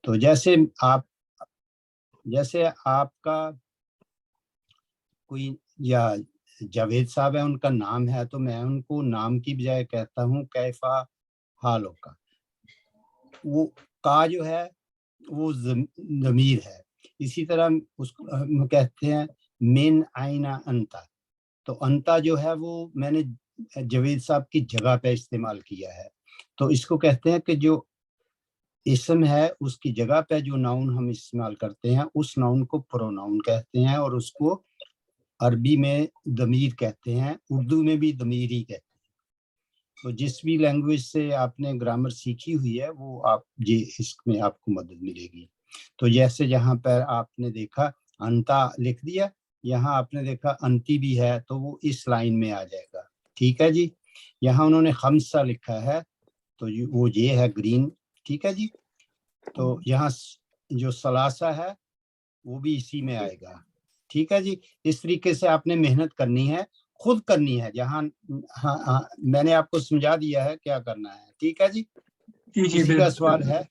تو جیسے آپ کا کوئی یا جاوید صاحب ہے، ان کا نام ہے، تو میں ان کو نام کی بجائے کہتا ہوں کیفا حالوں کا. وہ کا جو ہے وہ ضمیر ہے. اسی طرح اس کو ہم کہتے ہیں من آئینہ انتا. تو انتا جو ہے وہ میں نے جاوید صاحب کی جگہ پہ استعمال کیا ہے. تو اس کو کہتے ہیں کہ جو اسم ہے اس کی جگہ پہ جو ناؤن ہم استعمال کرتے ہیں اس ناؤن کو پروناؤن کہتے ہیں، اور اس کو عربی میں ضمیر کہتے ہیں، اردو میں بھی ضمیر ہی کہتے ہیں. تو جس بھی لینگویج سے آپ نے گرامر سیکھی ہوئی ہے وہ آپ اس میں آپ کو مدد ملے گی. تو جیسے جہاں پر آپ نے دیکھا انتا لکھ دیا، یہاں آپ نے دیکھا انتی بھی ہے، تو وہ اس لائن میں آ جائے گا. ٹھیک ہے جی. یہاں انہوں نے خمسہ لکھا ہے تو وہ یہ ہے گرین. ٹھیک ہے جی. تو یہاں جو ثلاثہ ہے وہ بھی اسی میں آئے گا. ٹھیک ہے جی. اس طریقے سے آپ نے محنت کرنی ہے، خود کرنی ہے. جہاں میں نے آپ کو سمجھا دیا ہے کیا کرنا ہے. ٹھیک ہے جی. کسی کا سوال ہے؟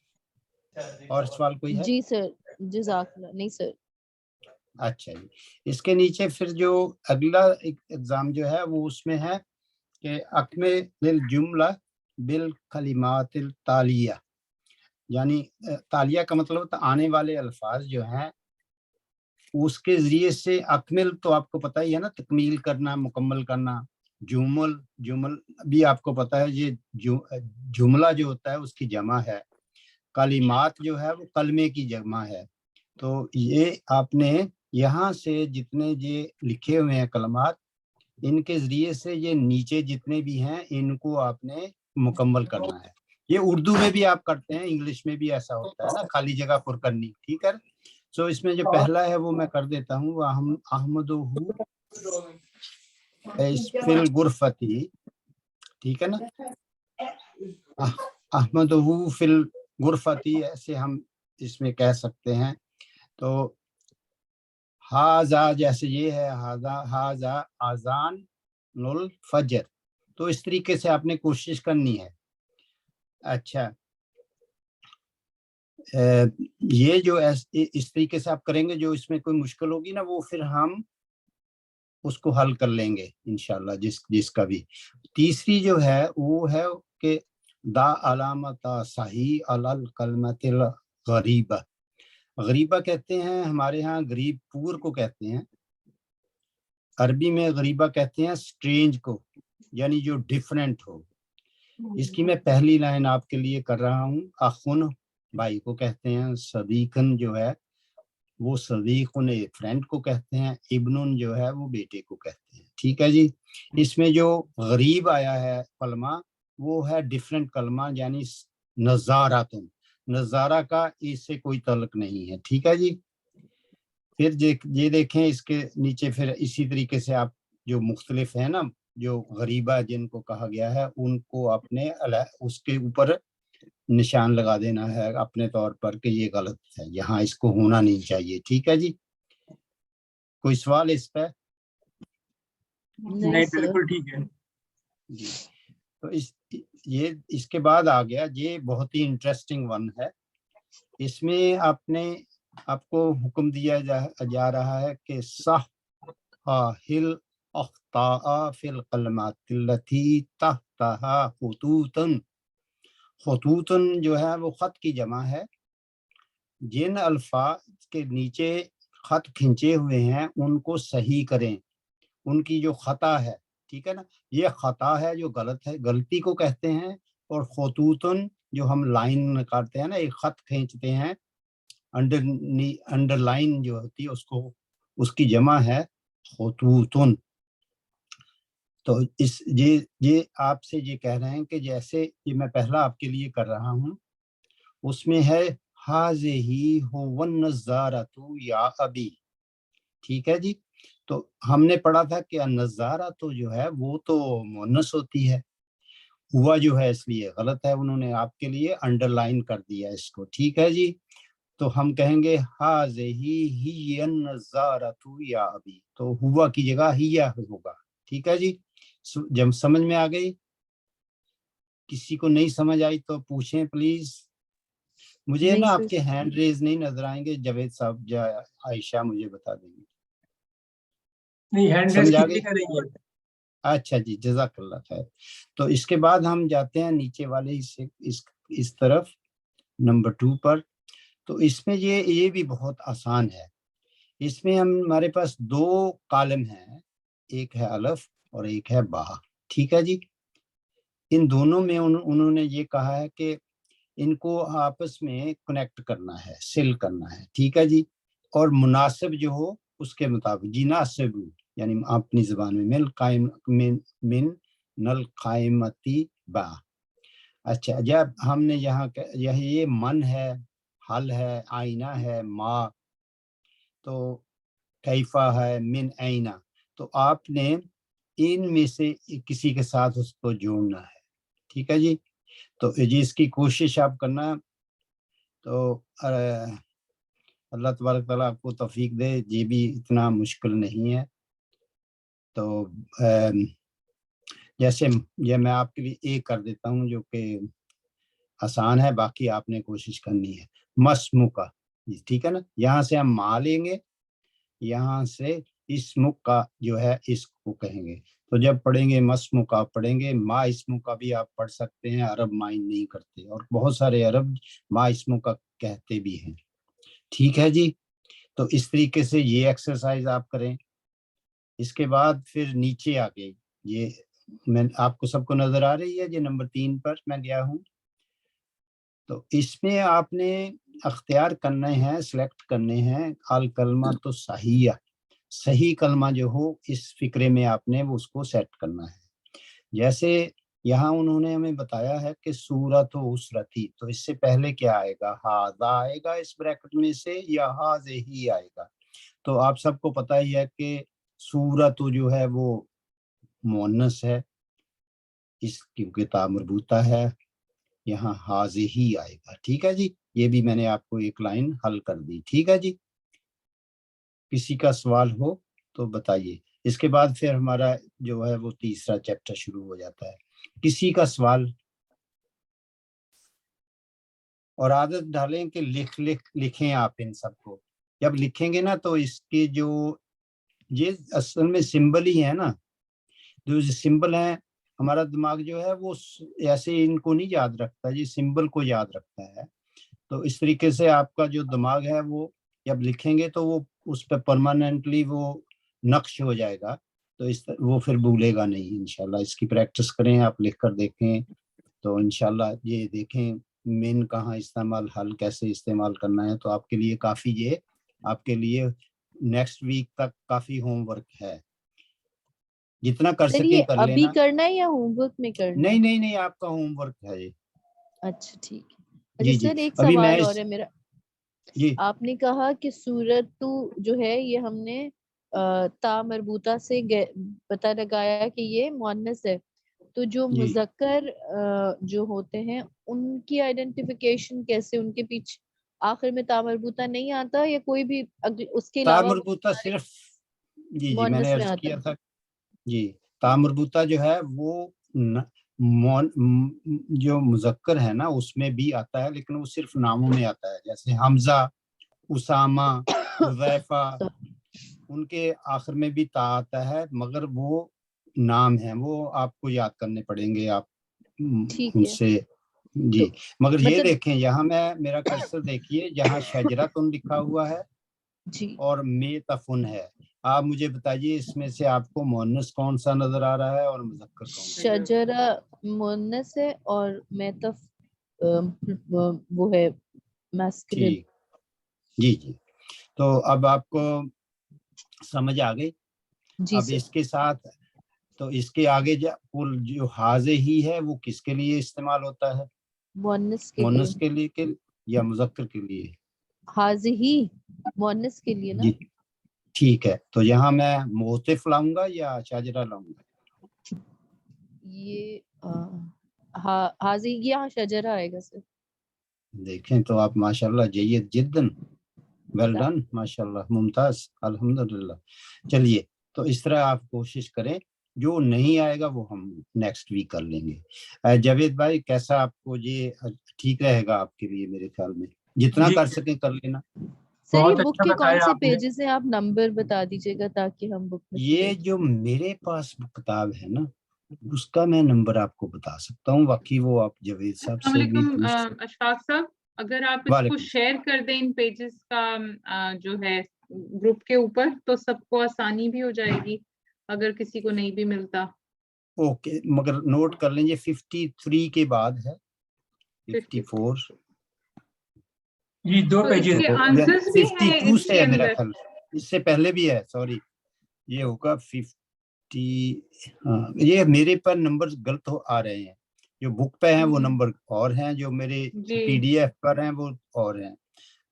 اور سوال کوئی ہے؟ جی سر، جزاک اللہ. نہیں سر. اچھا جی. اس کے نیچے پھر جو اگلا ایگزام جو ہے وہ اس میں ہے کہ اکمل الجملہ بالکلمات التالیہ، یعنی تالیہ کا مطلب ہوتا ہے آنے والے الفاظ جو ہیں اس کے ذریعے سے. اکمل تو آپ کو پتہ ہی ہے نا، تکمیل کرنا، مکمل کرنا. جمل بھی آپ کو پتہ ہے، یہ جملہ جو ہوتا ہے اس کی جمع ہے. کلمات جو ہے وہ کلمے کی جمع ہے. تو یہ آپ نے یہاں سے جتنے یہ لکھے ہوئے ہیں کلمات، ان کے ذریعے سے یہ نیچے جتنے بھی ہیں ان کو آپ نے مکمل کرنا ہے. یہ اردو میں بھی آپ کرتے ہیں، انگلش میں بھی ایسا ہوتا ہے نا، خالی جگہ پر کرنی. ٹھیک ہے. سو اس میں جو پہلا ہے وہ میں کر دیتا ہوں. احمدہ فی الغرفتی. ٹھیک ہے نا. احمدہ فی الغرفتی ایسے ہم اس میں کہہ سکتے ہیں. تو ہاذا جیسے یہ ہے ہاذا اذان الفجر. تو اس طریقے سے آپ نے کوشش کرنی ہے. اچھا، یہ جو اس طریقے سے آپ کریں گے، جو اس میں کوئی مشکل ہوگی نا وہ پھر ہم اس کو حل کر لیں گے انشاءاللہ جس کا بھی. تیسری جو ہے وہ ہے کہ دا علامت صحیح علی الکلمۃ الغریبہ. غریبہ کہتے ہیں ہمارے ہاں غریب پور کو کہتے ہیں، عربی میں غریبہ کہتے ہیں سٹرینج کو، یعنی جو ڈیفرنٹ ہو. اس کی میں پہلی لائن آپ کے لیے کر رہا ہوں. اخن بھائی کو کہتے ہیں، صدیقن جو ہے وہ صدیقن فرینڈ کو کہتے ہیں، ابن جو ہے وہ بیٹے کو کہتے ہیں. ٹھیک ہے جی. اس میں جو غریب آیا ہے کلمہ وہ ہے ڈیفرنٹ کلمہ، یعنی نظاراتن. نظارہ کا اس سے کوئی تعلق نہیں ہے. ٹھیک ہے جی. پھر یہ دیکھیں اس کے نیچے پھر اسی طریقے سے آپ جو مختلف ہیں نا، جو غریبہ جن کو کہا گیا ہے ان کو اپنے اس کے اوپر نشان لگا دینا ہے اپنے طور پر کہ یہ غلط ہے، یہاں اس کو ہونا نہیں چاہیے. ٹھیک ہے جی. کوئی سوال اس پہ؟ نہیں بالکل ٹھیک ہے جی. تو اس کے بعد آ گیا یہ بہت ہی انٹرسٹنگ ون ہے. اس میں آپ کو حکم دیا جا رہا ہے کہ صحح الاخطاء فی الکلمات التی تحتها خطوطا. خطوطن جو ہے وہ خط کی جمع ہے. جن الفاظ کے نیچے خط کھنچے ہوئے ہیں ان کو صحیح کریں، ان کی جو خطا ہے. ٹھیک ہے نا. یہ خطا ہے جو غلط ہے، غلطی کو کہتے ہیں. اور خطوطن جو ہم لائن نکالتے ہیں نا، ایک خط کھینچتے ہیں، انڈر لائن جو ہوتی ہے اس کی جمع ہے خطوطن. تو یہ آپ سے یہ کہہ رہے ہیں کہ جیسے یہ میں پہلا آپ کے لیے کر رہا ہوں، اس میں ہے ہذہ هو النظارۃ یا ابی. ٹھیک ہے جی. تو ہم نے پڑھا تھا کہ النظارہ تو جو ہے وہ تو مؤنث ہوتی ہے، ہوا جو ہے اس لیے غلط ہے، انہوں نے آپ کے لیے انڈر لائن کر دیا اس کو. ٹھیک ہے جی. تو ہم کہیں گے ہذہ ہی النظارۃ یا ابی، تو ہوا کی جگہ ہیا ہوگا. ٹھیک ہے جی. جب سمجھ میں آ گئی؟ کسی کو نہیں سمجھ آئی تو پوچھیں پلیز. مجھے نہیں نا سر. آپ کے ہینڈ ریز نہیں نظر آئیں گے جاوید صاحب یا عائشہ مجھے بتا دیں گے. نہیں ہینڈ ریز سمجھا کسی گئے؟ کا نہیں ہے. اچھا جی جزاک اللہ خیر. تو اس کے بعد ہم جاتے ہیں نیچے والے اس طرف نمبر 2 پر. تو اس میں یہ بھی بہت آسان ہے. اس میں ہمارے پاس 2 کالم ہیں, ایک ہے الف اور ایک ہے با. ٹھیک ہے جی. ان دونوں میں انہوں نے یہ کہا ہے کہ ان کو آپس میں کنیکٹ کرنا ہے, سل کرنا ہے. ٹھیک ہے جی. اور مناسب جو ہو اس کے مطابق جی ناسب یعنی اپنی زبان میں من نل قائمتی با. اچھا جب ہم نے یہاں یہ من ہے, حل ہے, آئینہ ہے, ما, تو کیفا ہے, من آئینہ, تو آپ نے ان میں سے کسی کے ساتھ اس کو جوڑنا ہے. ٹھیک ہے جی. تو جی اس کی کوشش آپ کرنا. تو اللہ تبارک تعالیٰ آپ کو توفیق دے. یہ بھی اتنا مشکل نہیں ہے. تو جیسے یہ میں آپ کے لیے ایک کر دیتا ہوں جو کہ آسان ہے, باقی آپ نے کوشش کرنی ہے. مسمو کا جی ٹھیک ہے نا. یہاں سے ہم ما لیں گے, یہاں سے اسمو کا جو ہے اس کو کہیں گے. تو جب پڑھیں گے مسمو کا پڑھیں گے, ما اسمو کا بھی آپ پڑھ سکتے ہیں. عرب مائن نہیں کرتے اور بہت سارے عرب ما اسمو کا کہتے بھی ہیں. ٹھیک ہے جی. تو اس طریقے سے یہ ایکسرسائز آپ کریں. اس کے بعد پھر نیچے آگے یہ میں آپ کو سب کو نظر آ رہی ہے, یہ نمبر 3 پر میں گیا ہوں. تو اس میں آپ نے اختیار کرنے ہیں, سلیکٹ کرنے ہیں الکلمہ تو صحیح, صحیح کلمہ جو ہو اس فکرے میں آپ نے اس کو سیٹ کرنا ہے. جیسے یہاں انہوں نے ہمیں بتایا ہے کہ سورت و اسرتی, تو اس سے پہلے کیا آئے گا؟ ہاذا آئے گا اس بریکٹ میں سے, یا ہاذے ہی آئے گا. تو آپ سب کو پتہ ہی ہے کہ سورت جو ہے وہ مؤنث ہے, اس کیونکہ تا مربوطہ ہے. یہاں حاضر ہی آئے گا. ٹھیک ہے جی. یہ بھی میں نے آپ کو ایک لائن حل کر دی. ٹھیک ہے جی. کسی کا سوال ہو تو بتائیے. اس کے بعد پھر ہمارا جو ہے وہ تیسرا چیپٹر شروع ہو جاتا ہے. کسی کا سوال؟ اور عادت ڈالیں کہ لکھیں آپ ان سب کو. جب لکھیں گے نا تو اس کے جو یہ اصل میں سمبل ہی ہے نا, جو سمبل ہیں ہمارا دماغ جو ہے وہ ایسے ان کو نہیں یاد رکھتا, یہ سمبل کو یاد رکھتا ہے. تو اس طریقے سے آپ کا جو دماغ ہے وہ جب لکھیں گے تو وہ اس پہ پرماننٹلی وہ نقش ہو جائے گا. تو وہ پھر بھولے گا نہیں انشاءاللہ. اس کی پریکٹس کریں, آپ لکھ کر دیکھیں تو انشاءاللہ یہ دیکھیں من کہاں استعمال, حل کیسے استعمال کرنا ہے. تو آپ کے لیے کافی, یہ آپ کے لیے نیکسٹ ویک تک کافی ہوم ورک ہے. جتنا کر سر سکیں یہ کر ابھی لینا. کرنا ہے یا ہوم ورک میں کرنا ہے؟ نہیں آپ کا ہوم ورک ہے یہ. اچھا ٹھیک ہے. اچھا جی سر ایک ابھی میں سوال اور ہے میرا. جی آپ نے کہا کہ سورت جو ہے یہ ہم نے تا مربوطہ سے پتہ لگایا کہ یہ مؤنث ہے. تو جو جی مذکر جو ہوتے ہیں ان کی آئیڈینٹیفیکیشن کیسے, ان کے پیچھے آخر میں تا مربوطہ نہیں آتا یا کوئی بھی اس کے تا علاوہ مربوطہ صرف جی میں نے مؤنث میں عرض آتا کیا ہے؟ تھا. جی تا مربوطہ جو ہے وہ جو مذکر ہے نا اس میں بھی آتا ہے, لیکن وہ صرف ناموں میں آتا ہے. جیسے حمزہ, اسامہ, حذیفہ, ان کے آخر میں بھی تا آتا ہے, مگر وہ نام ہیں, وہ آپ کو یاد کرنے پڑیں گے آپ ٹھیک ان ہے. سے. جی مگر یہ مطلب دیکھیں یہاں میرا کرسر دیکھیے, جہاں شجرتن لکھا ہوا ہے جی اور میتفن ہے. آپ مجھے بتائیے اس میں سے آپ کو مؤنث کون سا نظر آ رہا ہے اور مذکر کون سا؟ شجرہ مؤنث ہے اور میتف وہ ہے میسکولین. ٹھیک جی. تو اب آپ کو سمجھ آ گئی. جی اب سر. اس کے ساتھ تو اس کے آگے جو حاضر ہی ہے وہ کس کے لیے استعمال ہوتا ہے؟ مؤنث مؤنث کے لیے یا مذکر کے لیے؟ حاضر ہی مؤنث کے لیے نا. جی ٹھیک ہے. تو یہاں میں موتف لاؤں گا یا شاجرہ لاؤں گا؟ یہ حاضر یہاں شجرہ آئے گا سر. دیکھیں تو آپ ماشاءاللہ جید جدن, ویل ڈن, ماشاءاللہ ممتاز, الحمدللہ. چلیے تو اس طرح آپ کوشش کریں جو نہیں آئے گا وہ ہم نیکسٹ ویک کر لیں گے. جاوید بھائی کیسا آپ کو یہ ٹھیک رہے گا آپ کے لیے؟ میرے خیال میں جتنا جی کر سکیں کر لینا. سر بہت یہ بک اچھا کے کون بتایا سے آپ نے. پیجز ہیں؟ آپ نمبر بتا دیجیے گا تاکہ ہم بک میں سے یہ دیکھ جو میرے پاس کتاب ہے نا اس کا میں نمبر آپ کو بتا سکتا ہوں، باقی وہ آپ جاوید صاحب السلام سے بھی علیکم پوچھ سکتے. اشفاق صاحب، اگر آپ اس کو وعلیکم شیئر کر دیں ان پیجز کا جو ہے گروپ کے اوپر، تو سب کو آسانی بھی ہو جائے گی اگر کسی کو نہیں بھی ملتا. اوکے، مگر نوٹ کر لیں یہ 53 کے بعد ہے، 54 جی 2 تو اس پیجز. کے آنسرز بھی ہیں 52 اس سے کے ہے میرا اندر. خیال، اس سے پہلے بھی ہے، سوری یہ ہوگا 50. ہاں یہ میرے پر نمبر غلط آ رہے ہیں، جو بک پہ ہیں وہ نمبر اور ہیں، جو میرے جی پی ڈی ایف پر ہیں وہ اور ہیں.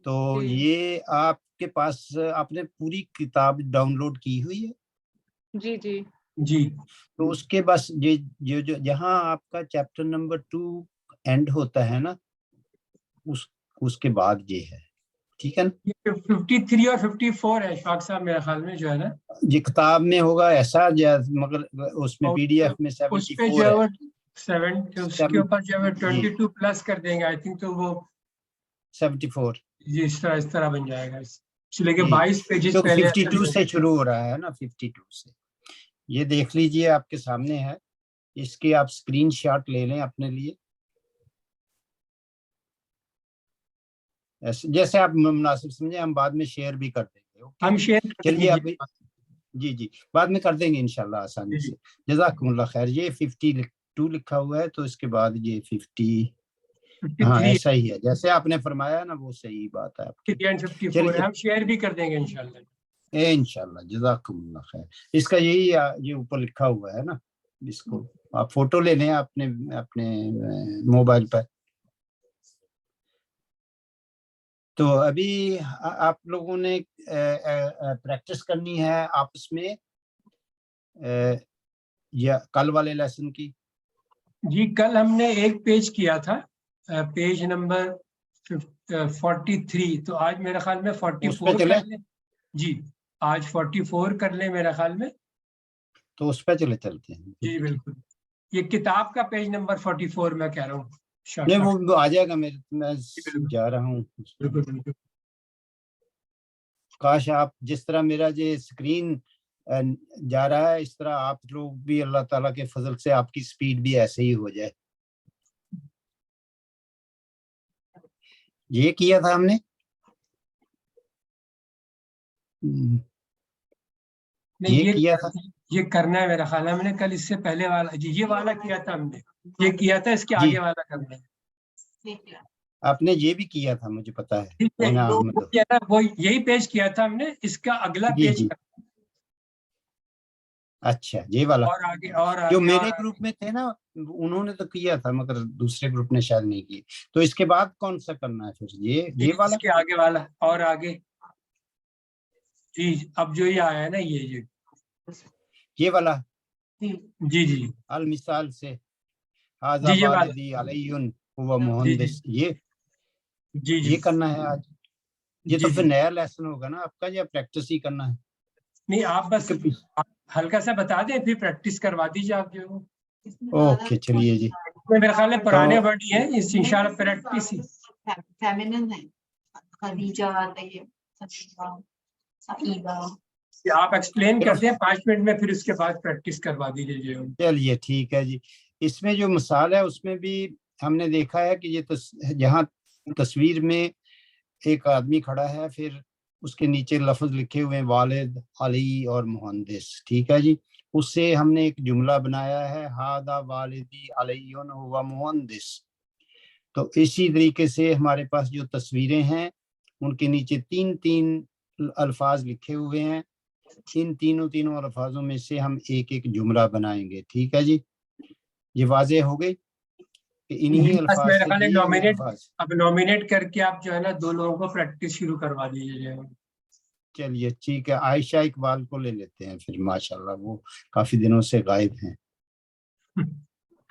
تو جی یہ آپ کے پاس آپ نے پوری کتاب ڈاؤن لوڈ کی ہوئی ہے؟ جی جی جی تو اس کے بس جو جہاں آپ کا چیپٹر نمبر 2 اینڈ ہوتا ہے نا اس کے بعد یہ ہے، ٹھیک ہے نا؟ یہ 53 اور 54 ہے اشفاق صاحب میرے خیال میں جو ہے نا. یہ کتاب میں ہوگا ایسا، مگر اس میں اور پی ڈی ایف میں اس پہ 74 جو ہے ہے. وہ 7 اس کے اوپر جو ہے جی 22 پلس کر دیں گے آئی تھنک، تو وہ 74 جی اس طرح بن جائے گا. اس لیے کہ جی، 22 پیجز کیونکہ پہلے 52 سے شروع ہو رہا ہے نا، 52 سے. یہ دیکھ لیجئے آپ کے سامنے ہے، اس کی آپ اسکرین شاٹ لے لیں اپنے لیے، جیسے آپ مناسب سمجھیں، ہم بعد میں شیئر بھی کر دیں گے. اوکے ہم شیئر کر دیں چلیے گے. اب جی بعد میں کر دیں گے انشاءاللہ آسانی جی سے. جزاکم اللہ خیر. یہ 52 لکھا ہوا ہے، تو اس کے بعد یہ 50. ہاں 53 ایسا ہی ہے جیسے آپ نے فرمایا نا، وہ صحیح بات ہے آپ کی. 54 چلیے ہم شیئر بھی کر دیں گے انشاءاللہ. انشاءاللہ جزاکم اللہ خیر. اس کا یہی یہ اوپر لکھا ہوا ہے نا، اس کو آپ فوٹو لے لیں اپنے موبائل پر. تو ابھی آپ لوگوں نے پریکٹس کرنی ہے آپس میں یا کل والے لیسن کی؟ جی کل ہم نے ایک پیج کیا تھا، پیج نمبر 43، تو آج میرے خیال میں اس پہ 44 چلے، کر لیں. جی آج 44 کر لیں میرے خیال میں. تو اس پہ چلتے ہیں. جی بالکل، یہ کتاب کا پیج نمبر 44 میں کہہ رہا ہوں. نہیں وہ آ جائے گا، میں جا رہا ہوں. بالکل کاش آپ جس طرح میرا یہ اسکرین جا رہا ہے اس طرح آپ لوگ بھی اللہ تعالیٰ کے فضل سے آپ کی سپیڈ بھی ایسے ہی ہو جائے. یہ کیا تھا ہم نے، یہ کیا تھا. یہ کرنا ہے میرا خیال ہے. ہم نے کل اس سے پہلے والا جی یہ والا کیا تھا، ہم نے یہ کیا تھا، اس کے جی آگے والا کرنا ہے. آپ نے یہ بھی کیا تھا، مجھے پتا ہے. وہ یہی پیج کیا تھا ہم نے، اس کا اگلا جی پیج جی اچھا یہ والا اور آگے اور جو آگے میرے گروپ میں تھے نا انہوں نے تو کیا تھا، مگر دوسرے گروپ نے شاید نہیں کی. تو اس کے بعد کون سا کرنا ہے پھر؟ یہ والا، اس کے آگے والا اور آگے. جی اب جو یہ آیا ہے نا یہ والا جی جی المثال سے ھذا جی یہ والا والدی علی هو جی مہندس، جی یہ کرنا ہے آج. یہ جی تو پھر جی نیا لیسن ہوگا نا آپ کا، یا پریکٹس ہی کرنا ہے؟ نہیں آپ بس ہلکا سا بتا دیں، پھر پریکٹس کروا دیجیے آپ جو. اوکے چلیے جی. میرے خیال میں تو پرانے ورڈ ہی ہیں، اس انشاءاللہ پریکٹس ہی. فیمنن ہے، خدیجہ، سعیدہ. آپ ایکسپلین کر دیں 5 منٹ میں، پھر اس کے بعد پریکٹس کروا دیجیے. چلیے ٹھیک ہے جی. اس میں جو مثال ہے اس میں بھی ہم نے دیکھا ہے کہ یہ جہاں تصویر میں ایک آدمی کھڑا ہے، پھر اس کے نیچے لفظ لکھے ہوئے ہیں والد، علی اور مہندس، ٹھیک ہے جی. اس سے ہم نے ایک جملہ بنایا ہے ھذا والدی علی و مہندس. تو اسی طریقے سے ہمارے پاس جو تصویریں ہیں ان کے نیچے 3 الفاظ لکھے ہوئے ہیں. ان تینوں الفاظوں میں سے ہم ایک جملہ بنائیں گے، ٹھیک ہے جی. یہ واضح ہو گئی کہ انہی الفاظ میرے سے خیال ہے دیے ہوئے الفاظ. اب نومینیٹ کر کے آپ جو ہے نا 2 لوگوں کو پریکٹس شروع کروا دیجیے. چلیے ٹھیک ہے، عائشہ اقبال کو لے لیتے ہیں پھر، ماشاءاللہ وہ کافی دنوں سے غائب ہیں.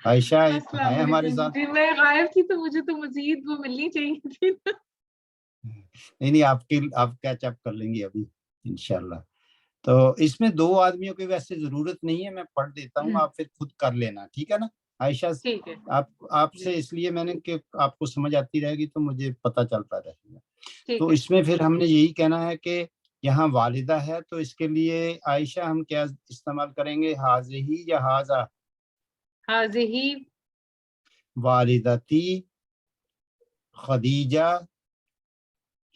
عائشہ السلام ہیں ہمارے علیکم. ساتھ؟ جی میں غائب تھی تو مجھے تو مزید وہ ملنی چاہیے تھی. نہیں آپ کیچ اپ کر لیں گے ابھی انشاءاللہ. تو اس میں 2 آدمیوں کی ویسے ضرورت نہیں ہے, میں پڑھ دیتا ہوں, آپ پھر خود کر لینا, ٹھیک ہے نا عائشہ؟ ٹھیک ہے آپ سے اس لیے میں نے کہ آپ کو سمجھ آتی رہے گی تو مجھے پتہ چلتا رہے گا. ٹھیک تو ہے. اس میں پھر ہم نے یہی کہنا ہے کہ یہاں والدہ ہے تو اس کے لیے عائشہ ہم کیا استعمال کریں گے, حاضی یا حاضہ؟ حاضی والدتی خدیجہ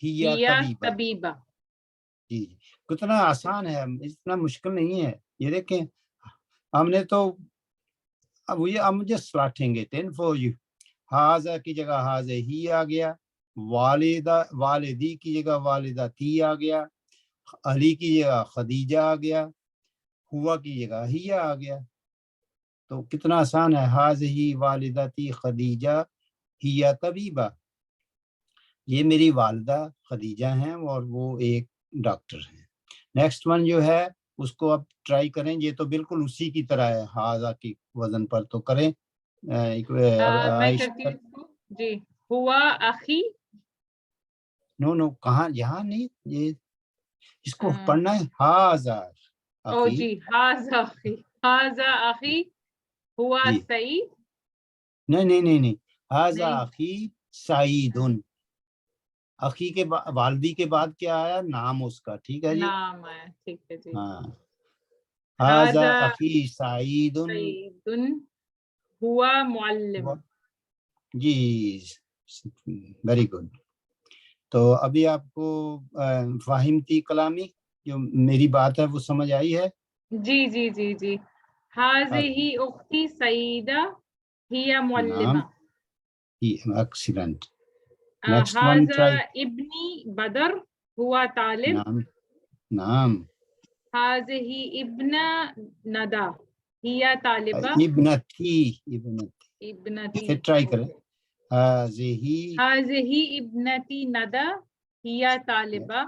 ہی طبیبہ. طبیبہ. جی کتنا آسان ہے, اتنا مشکل نہیں ہے. یہ دیکھیں ہم نے تو اب یہ مجھے سلاٹیں گے 10 فور یو. حاضہ کی جگہ حاضہ ہی آ گیا, والدہ والدی کی جگہ والدہ تی آ گیا, علی کی جگہ خدیجہ آ گیا, ہوا کی جگہ ہی آ گیا. تو کتنا آسان ہے, حاضہ والدہ تی خدیجہ ہی طبیبہ. یہ میری والدہ خدیجہ ہیں اور وہ ایک ڈاکٹر ہیں. نیکسٹ ون جو ہے اس کو اب ٹرائی کریں, یہ تو بالکل اسی کی طرح ہے, حاضہ کی وزن پر تو کریں. میں کرتی ہوں اس کو. جی ہوا اخی. نو کہاں, یہاں نہیں, یہ اس کو پڑھنا ہے حاضہ او اخی. جی حاضہ اخی. حاضہ اخی ہوا جی سعید. نہیں حاضہ نہیں. اخی سعیدن. اخی کے والدی کے بعد کیا آیا, نام اس کا, ٹھیک ہے جی. نام ہے, ٹھیک ہے جی. ہاں حاضہ اخی سعیدن. سعید ہوا معلم. جی ویری گڈ. تو ابھی آپ کو فاہمتی کلامی جو میری بات ہے وہ سمجھ آئی ہے؟ جی جی جی جی. حاضی اختی سعیدہ ہی معلمہ. ایکسیلنٹ. نیکسٹ ون حاضہ ٹرائی. ابنی بدر ہوا طالب. نام حاضی ابن ندى ہی طالبہ. ابنتی ابنتی. پھر ٹرائی کریں. حاضی ابنتی ندى ہی طالبہ.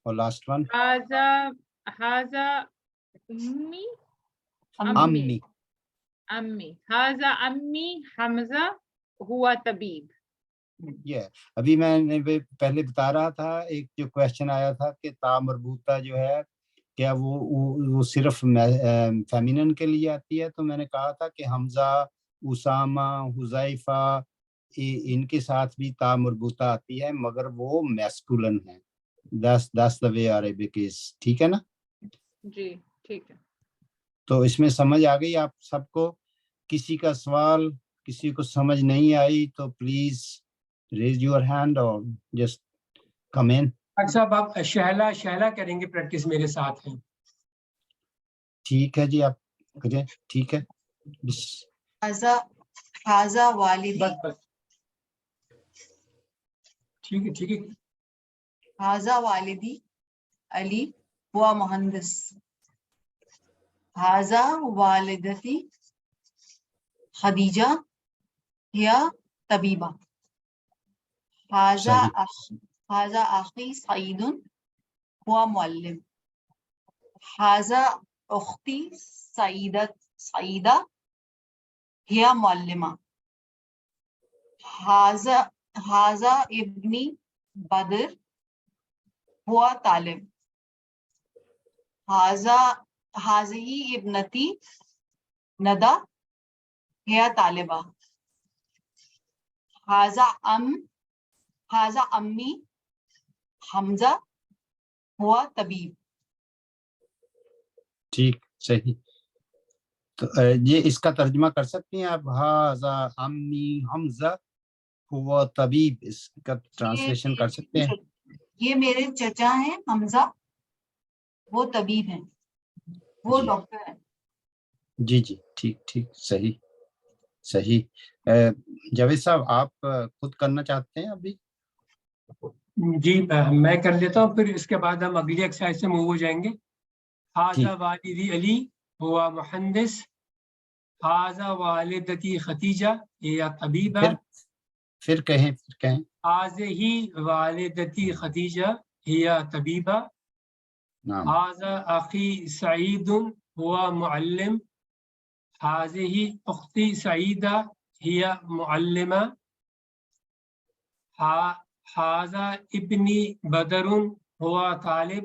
اور لاسٹ ون حاضہ امی. امی. حاضہ امی حمزہ ہوا طبیب. ابھی میں نے پہلے بتا رہا تھا ایک جو کویشچن آیا تھا کہ تا مربوطہ جو ہے کیا وہ صرف فیمینن کے لیے آتی ہے, تو میں نے کہا تھا کہ حمزہ, اسامہ, حذیفہ ان کے ساتھ بھی تا مربوطہ آتی ہے مگر وہ میسکولن ہے. that's the way Arabic is. ٹھیک ہے نا؟ جی ٹھیک ہے. تو اس میں سمجھ آ گئی آپ سب کو؟ کسی کا سوال, کسی کو سمجھ نہیں آئی تو پلیز ریز یور ہینڈ اور جسٹ کم ان. ڈاکٹر صاحب آپ شہلا کریں گے پریکٹس میرے ساتھ ہیں. ٹھیک ہے جی, آپ کریں. ٹھیک ہے. حاضہ والدی. بس ٹھیک ہے. حاضہ والدی علی ہوا مہندس. حاضہ والدتی خدیجہ یا طبیبہ. حاضہ اخی سعید ہوا معلم. حاضہ اختی سعیدہ ہیا معلمہ. حاضہ ابنی بدر ہوا طالب. حاضی ابنتی ندى ہیا طالبہ. حاضہ امی حمزہ ہوا طبیب. ٹھیک صحیح. تو یہ اس کا ترجمہ کر سکتی ہیں آپ, حاضہ امی حمزہ ہوا طبیب, اس کا ٹرانسلیشن کر سکتے ہیں؟ یہ میرے چچا ہیں حمزہ, وہ طبیب ہیں, وہ ڈاکٹر ہیں. جی ٹھیک صحیح. جاوید صاحب آپ خود کرنا چاہتے ہیں ابھی؟ جی میں کر لیتا ہوں, پھر اس کے بعد ہم اگلی ایکسرسائز سے موو ہو جائیں گے. حاضہ والدی علی ہوا مہندس. حاضہ والدتی خدیجہ یا طبیبہ. پھر کہیں. حاضہ والدتی خدیجہ یا طبیبہ. حاضہ اخی سعید ہوا معلم. حاضہ اختی سعیدہ ہی معلمہ. حاضہ ابنی بدر ہوا طالب.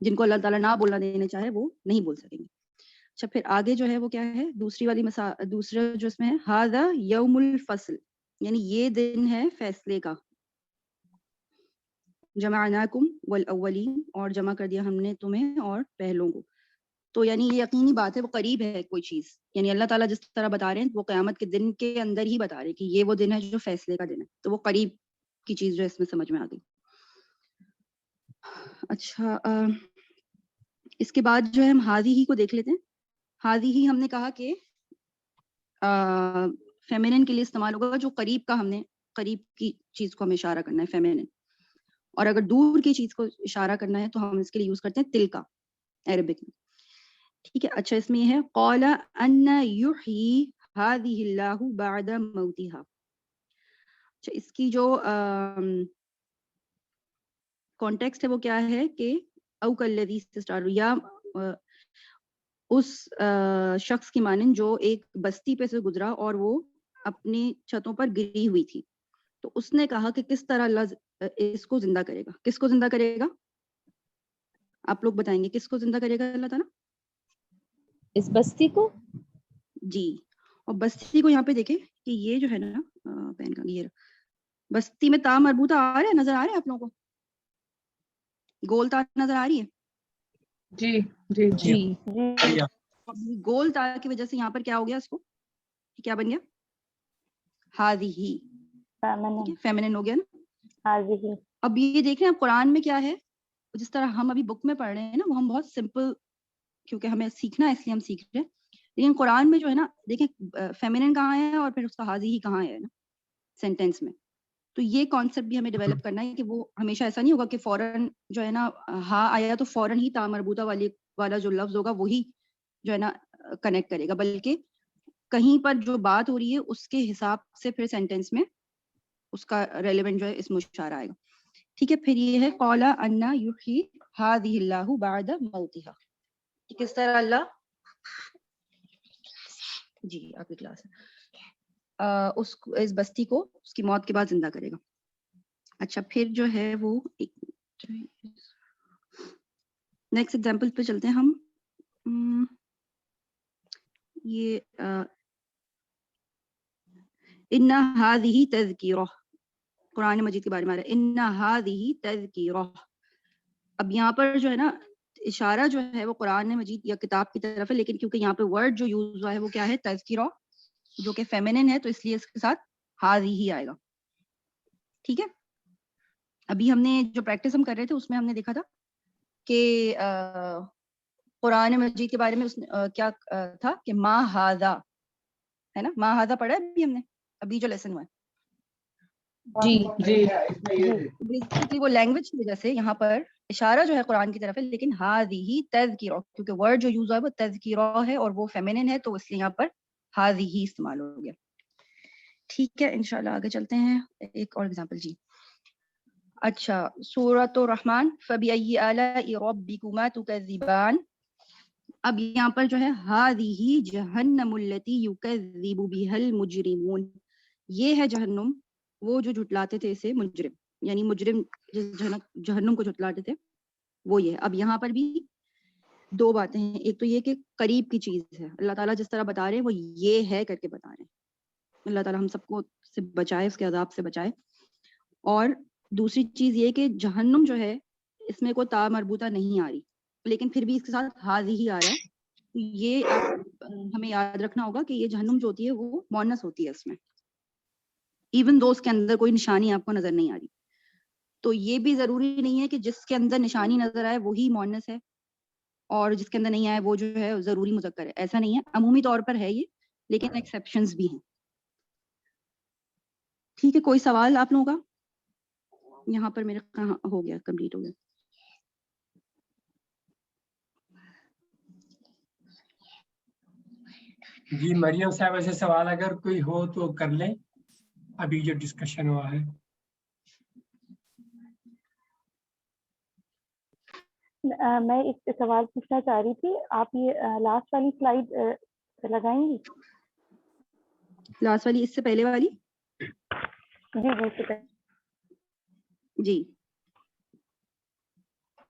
جن کو اللہ تعالیٰ نہ بولنا دینے چاہے وہ نہیں بول سکیں گے. اچھا پھر آگے جو ہے وہ کیا ہے, دوسری والی دوسرا جو اس میں ہے ھذا یوم الفصل, یعنی یہ دن ہے فیصلے کا. جمعناکم والاولین, اور جمع کر دیا ہم نے تمہیں اور پہلوں کو. تو یعنی یہ یقینی بات ہے وہ قریب ہے کوئی چیز, یعنی اللہ تعالیٰ جس طرح بتا رہے ہیں وہ قیامت کے دن کے اندر ہی بتا رہے ہیں کہ یہ وہ دن ہے جو فیصلے کا دن ہے, تو وہ قریب کی چیز جو اس میں سمجھ میں آ گئی. اچھا اس کے بعد جو ہے ہم ہاذی ہی کو دیکھ لیتے ہیں. ہاذی ہی ہم نے کہا کہ فیمینن کے لیے استعمال ہوگا, جو قریب کا ہم نے قریب کی چیز کو ہمیں اشارہ کرنا ہے فیمینن, اور اگر دور کی چیز کو اشارہ کرنا ہے تو ہم اس کے لیے یوز کرتے ہیں تل کا عربک میں. ٹھیک ہے. اچھا اس میں یہ ہے قال ان یحیی هذه اللہ بعد موتها. اچھا اس کی جو کانٹیکسٹ ہے وہ کیا ہے کہ او کالذی سے اسٹارٹ, یا اس شخص کی مانند جو ایک بستی پہ سے گزرا اور وہ اپنی چھتوں پر گری ہوئی تھی. تو اس نے کہا کہ کس طرح اللہ اس کو زندہ کرے گا. کس کو زندہ کرے گا آپ لوگ بتائیں گے, کس کو زندہ کرے گا اللہ تعالیٰ؟ اس بستی کو. جی, اور بستی کو یہاں پہ دیکھیں کہ یہ جو ہے نا پین کا یہ بستی میں تا مربوطہ آ رہا ہے, نظر آ رہا ہے آپ لوگوں کو, گول تا نظر آ رہی ہے. جی جی جی گول تا کی وجہ سے یہاں پر کیا ہو گیا, اس کو کیا بن گیا, ہاذی, فیمینن ہو گیا نا. اب یہ دیکھ رہے ہیں آپ قرآن میں کیا ہے, جس طرح ہم ابھی بک میں پڑھ رہے ہیں نا وہ ہم بہت سمپل, کیونکہ ہمیں سیکھنا ہے اس لیے ہم سیکھ رہے ہیں, لیکن قرآن میں جو ہے نا دیکھیں فیمینن کہاں ہے اور پھر اس کا ہاذی ہی کہاں ہے نا سینٹینس میں. تو یہ کانسیپٹ بھی ہمیں ڈیولپ کرنا ہے کہ وہ ہمیشہ ایسا نہیں ہوگا کہ فوراً جو ہے نا ہاں آیا تو فوراً ہی تا مربوطہ والا جو لفظ ہوگا وہی جو ہے نا کنیکٹ کرے گا, بلکہ کہیں پر جو بات ہو رہی ہے اس کے حساب سے پھر سینٹینس میں اس کا ریلیونٹ جو ہے اس میں اشارہ آئے گا. ٹھیک ہے. پھر یہ ہے قال ان یحیی ھذہ اللہ بعد موتها, کس طرح اللہ, جی آپ کی کلاس ہے, اس بستی کو اس کی موت کے بعد زندہ کرے گا. اچھا پھر جو ہے وہ نیکسٹ ایگزامپل پہ چلتے ہیں ہم. یہ ان ھذہ تذکرہ, قرآن مجید کے بارے میں آ رہا ہے ان ھذہ تذکرہ. اب یہاں پر جو ہے نا اشارہ جو ہے وہ قرآن مجید یا کتاب کی طرف ہے, لیکن کیونکہ یہاں پہ ورڈ جو یوز ہوا ہے وہ کیا ہے, تذکرہ, جو کہ فیمینن ہے, تو اس لیے اس کے ساتھ ھذہ ہی آئے گا. ٹھیک ہے. ابھی ہم نے جو پریکٹس ہم کر رہے تھے اس میں ہم نے دیکھا تھا کہ قرآن مجید کے بارے میں کیا تھا کہ ما ھذا ہے نا, ما ھذا پڑھا ہے ابھی ہم نے, ابھی جو لیسن ہوا ہے. جی بیسیکلی وہ لینگویج کی وجہ سے یہاں پر اشارہ جو ہے قرآن کی طرف ہے, لیکن ھذہ تذکرہ, کیونکہ ورڈ جو یوز ہوا ہے وہ تذکرہ ہے اور وہ فیمینن ہے, تو اس لیے یہاں پر ھذہ ہی استعمال ہو گیا. ٹھیک ہے. انشاءاللہ آگے چلتے ہیں. ایک اور ایگزامپل جی. اچھا سورۃ الرحمن فبأي آلاء ربكما تكذبان. اب یہاں پر جو ہے ھذہ جہنم التي يكذب بها المجرمون, یہ ہے جہنم وہ جو جھٹلاتے تھے اسے مجرم, یعنی مجرم جس جہنم کو جھٹلاتے تھے وہ یہ. اب یہاں پر بھی دو باتیں ہیں, ایک تو یہ کہ قریب کی چیز ہے, اللہ تعالیٰ جس طرح بتا رہے ہیں وہ یہ ہے کر کے بتا رہے ہیں. اللہ تعالیٰ ہم سب کو سے بچائے, اس کے عذاب سے بچائے. اور دوسری چیز یہ کہ جہنم جو ہے اس میں کوئی تا مربوطہ نہیں آ رہی, لیکن پھر بھی اس کے ساتھ ھذہ ہی آ رہا ہے. یہ آپ ہمیں یاد رکھنا ہوگا کہ یہ جہنم جو ہوتی ہے وہ مؤنث ہوتی ہے اس میں, ایون دو اس کے اندر کوئی نشانی آپ کو نظر نہیں آ رہی. تو یہ بھی ضروری نہیں ہے کہ جس کے اندر نشانی نظر آئے وہی مؤنث ہے اور جس کے اندر نہیں آئے وہ جو ہے ضروری مذکر ہے, ایسا نہیں ہے. عمومی طور پر ہے یہ, لیکن ایکسیپشنز بھی ہیں. ٹھیک ہے. کوئی سوال آپ لوگوں کا یہاں پر؟ میرے کہاں ہو گیا, کمپلیٹ ہو گیا. جی مریم صاحب سے سوال اگر کوئی ہو تو کر لیں, ابھی جو ڈسکشن ہوا ہے. میں ایک سوال پوچھنا چاہ رہی تھی, آپ یہ لاسٹ والی سلائیڈ لگائیں گی؟ لاسٹ والی اس سے پہلے والی؟ جی جی جی